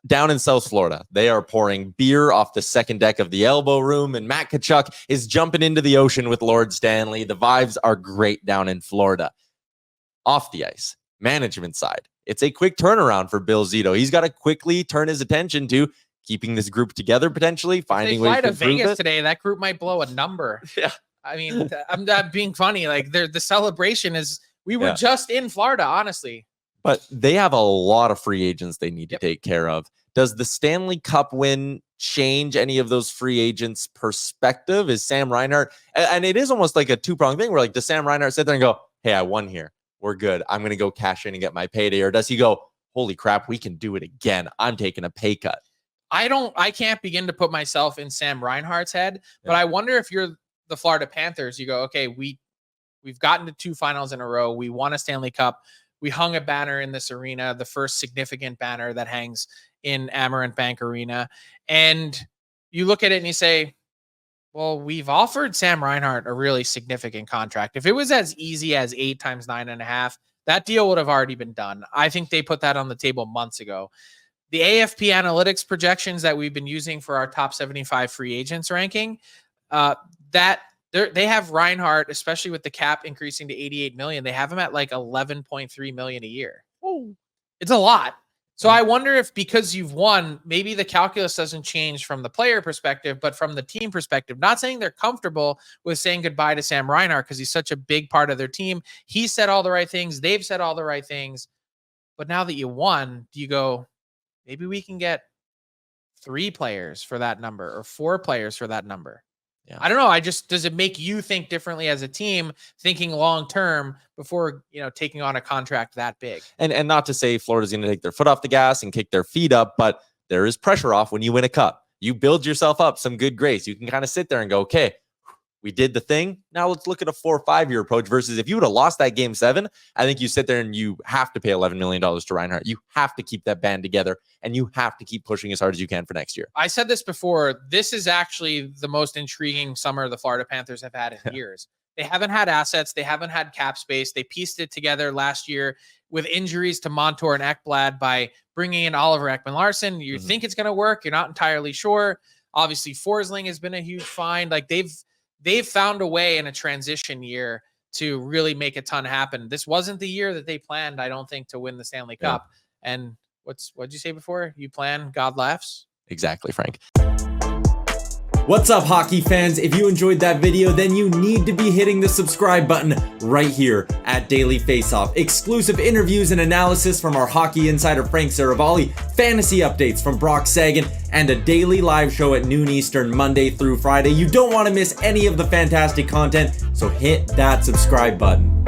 down in South Florida, they are pouring beer off the second deck of the Elbow Room, and Matt Tkachuk is jumping into the ocean with Lord Stanley. The vibes are great down in Florida. Off the ice, management side, it's a quick turnaround for Bill Zito. He's got to quickly turn his attention to keeping this group together, potentially finding ways to improve Vegas it. Today, that group might blow a number. Yeah. I mean, I'm not being funny. Like the celebration is, we were just in Florida, honestly. But they have a lot of free agents they need to take care of. Does the Stanley Cup win change any of those free agents' perspective? Is Sam Reinhart, and it is almost like a two-pronged thing where like, does Sam Reinhart sit there and go, hey, I won here. We're good. I'm going to go cash in and get my payday. Or does he go, holy crap, we can do it again. I'm taking a pay cut. I can't begin to put myself in Sam Reinhart's head, but I wonder if you're the Florida Panthers, you go, okay, we've gotten to 2 finals in a row. We won a Stanley Cup. We hung a banner in this arena, the first significant banner that hangs in Amerant Bank Arena. And you look at it and you say, well, we've offered Sam Reinhart a really significant contract. If it was as easy as 8 times 9.5, that deal would have already been done. I think they put that on the table months ago. The AFP analytics projections that we've been using for our top 75 free agents ranking, they have Reinhart, especially with the cap increasing to 88 million. They have him at like 11.3 million a year. Oh, it's a lot. So I wonder if because you've won, maybe the calculus doesn't change from the player perspective, but from the team perspective. Not saying they're comfortable with saying goodbye to Sam Reinhart because he's such a big part of their team. He said all the right things. They've said all the right things. But now that you won, do you go, maybe we can get 3 players for that number or 4 players for that number? Yeah. I don't know. Does it make you think differently as a team, thinking long-term before, taking on a contract that big? And not to say Florida's going to take their foot off the gas and kick their feet up, but there is pressure off when you win a cup. You build yourself up some good grace. You can kind of sit there and go, okay, we did the thing. Now let's look at a 4 or 5 year approach versus if you would have lost that game 7, I think you sit there and you have to pay $11 million to Reinhart. You have to keep that band together and you have to keep pushing as hard as you can for next year. I said this before. This is actually the most intriguing summer the Florida Panthers have had in years. They haven't had assets. They haven't had cap space. They pieced it together last year with injuries to Montour and Ekblad by bringing in Oliver Ekman-Larsson. You think it's going to work. You're not entirely sure. Obviously, Forsling has been a huge find. Like they've found a way in a transition year to really make a ton happen. This wasn't the year that they planned, I don't think, to win the Stanley Cup. And what'd you say before? You plan, God laughs? Exactly, Frank. What's up, hockey fans? If you enjoyed that video, then you need to be hitting the subscribe button right here at Daily Faceoff. Exclusive interviews and analysis from our hockey insider Frank Seravalli, fantasy updates from Brock Sagan, and a daily live show at noon Eastern, Monday through Friday. You don't want to miss any of the fantastic content, so hit that subscribe button.